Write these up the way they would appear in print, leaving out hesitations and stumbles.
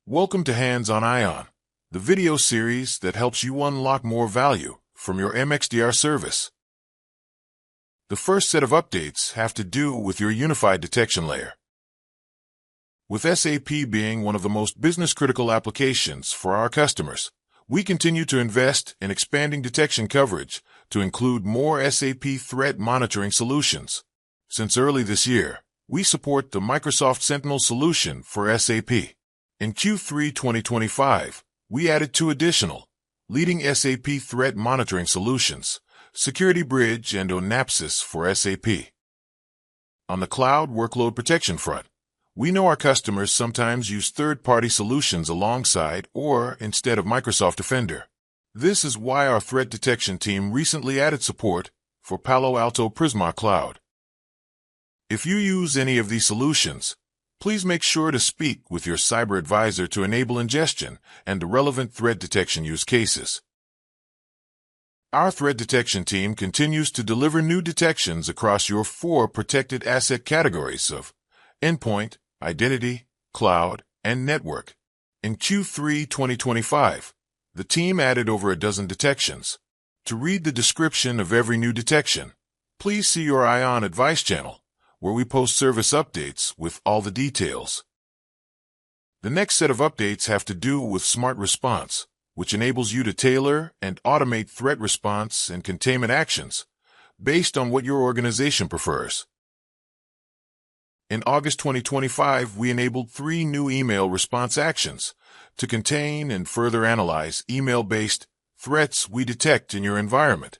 Welcome to Hands-on ION, the video series that helps you unlock more value from your MXDR service. The first set of updates have to do with your unified detection layer. With SAP being one of the most business-critical applications for our customers, we continue to invest in expanding detection coverage to include more SAP threat monitoring solutions. Since early this year, we support the Microsoft Sentinel solution for SAP. In Q3 2025, we added two additional leading SAP threat monitoring solutions, Security Bridge and ONAPSIS for SAP. On the cloud workload protection front, we know our customers sometimes use third-party solutions alongside or instead of Microsoft Defender. This is why our threat detection team recently added support for Palo Alto Prisma Cloud. If you use any of these solutions, please make sure to speak with your cyber advisor to enable ingestion and the relevant threat detection use cases. Our threat detection team continues to deliver new detections across your 4 protected asset categories of endpoint, identity, cloud, and network. In Q3 2025, the team added over a dozen detections. To read the description of every new detection, please see your ION advice channel, where we post service updates with all the details. The next set of updates have to do with Smart Response, which enables you to tailor and automate threat response and containment actions based on what your organization prefers. In August 2025, we enabled 3 new email response actions to contain and further analyze email-based threats we detect in your environment.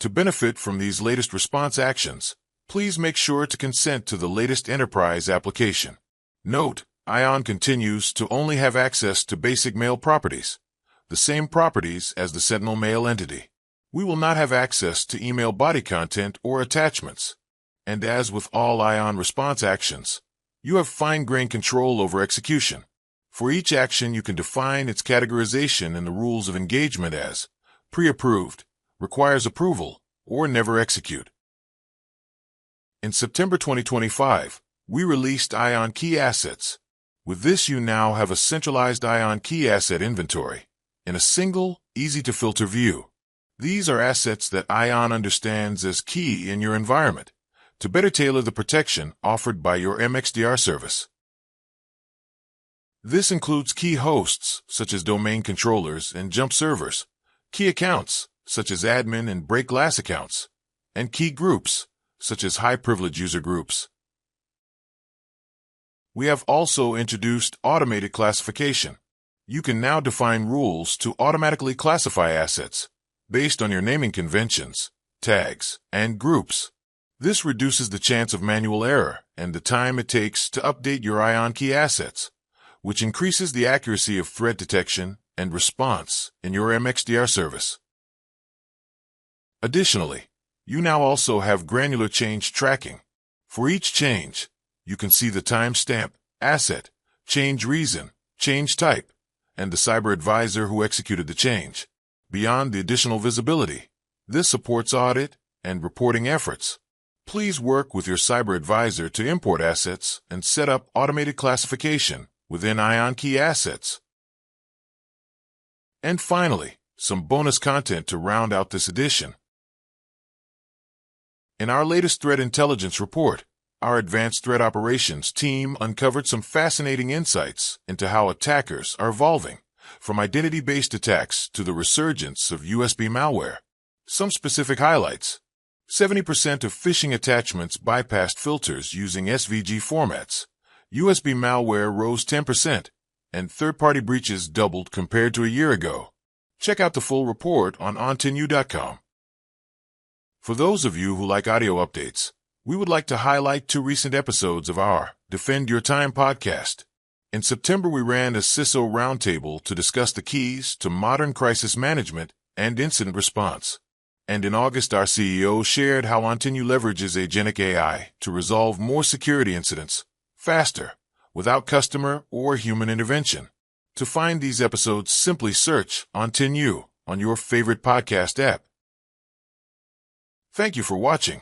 To benefit from these latest response actions, please make sure to consent to the latest enterprise application. Note, ION continues to only have access to basic mail properties, the same properties as the Sentinel mail entity. We will not have access to email body content or attachments. And as with all ION response actions, you have fine-grained control over execution. For each action, you can define its categorization in the rules of engagement as pre-approved, requires approval, or never execute. In September 2025, we released ION Key Assets. With this, you now have a centralized ION Key Asset inventory in a single, easy-to-filter view. These are assets that ION understands as key in your environment to better tailor the protection offered by your MXDR service. This includes key hosts, such as domain controllers and jump servers, key accounts, such as admin and break glass accounts, and key groups, such as high-privilege user groups. We have also introduced automated classification. You can now define rules to automatically classify assets based on your naming conventions, tags, and groups. This reduces the chance of manual error and the time it takes to update your ION Key Assets, which increases the accuracy of threat detection and response in your MXDR service. Additionally, you now also have granular change tracking. For each change, you can see the timestamp, asset, change reason, change type, and the cyber advisor who executed the change. Beyond the additional visibility, this supports audit and reporting efforts. Please work with your cyber advisor to import assets and set up automated classification within ION Key Assets. And finally, some bonus content to round out this edition. In our latest threat intelligence report, our advanced threat operations team uncovered some fascinating insights into how attackers are evolving, from identity-based attacks to the resurgence of USB malware. Some specific highlights: 70% of phishing attachments bypassed filters using SVG formats. USB malware rose 10%, and third-party breaches doubled compared to a year ago. Check out the full report on Ontinue.com. For those of you who like audio updates, we would like to highlight 2 recent episodes of our Defend Your Time podcast. In September, we ran a CISO roundtable to discuss the keys to modern crisis management and incident response. And in August, our CEO shared how Ontinue leverages agentic AI to resolve more security incidents faster, without customer or human intervention. To find these episodes, simply search Ontinue on your favorite podcast app. Thank you for watching.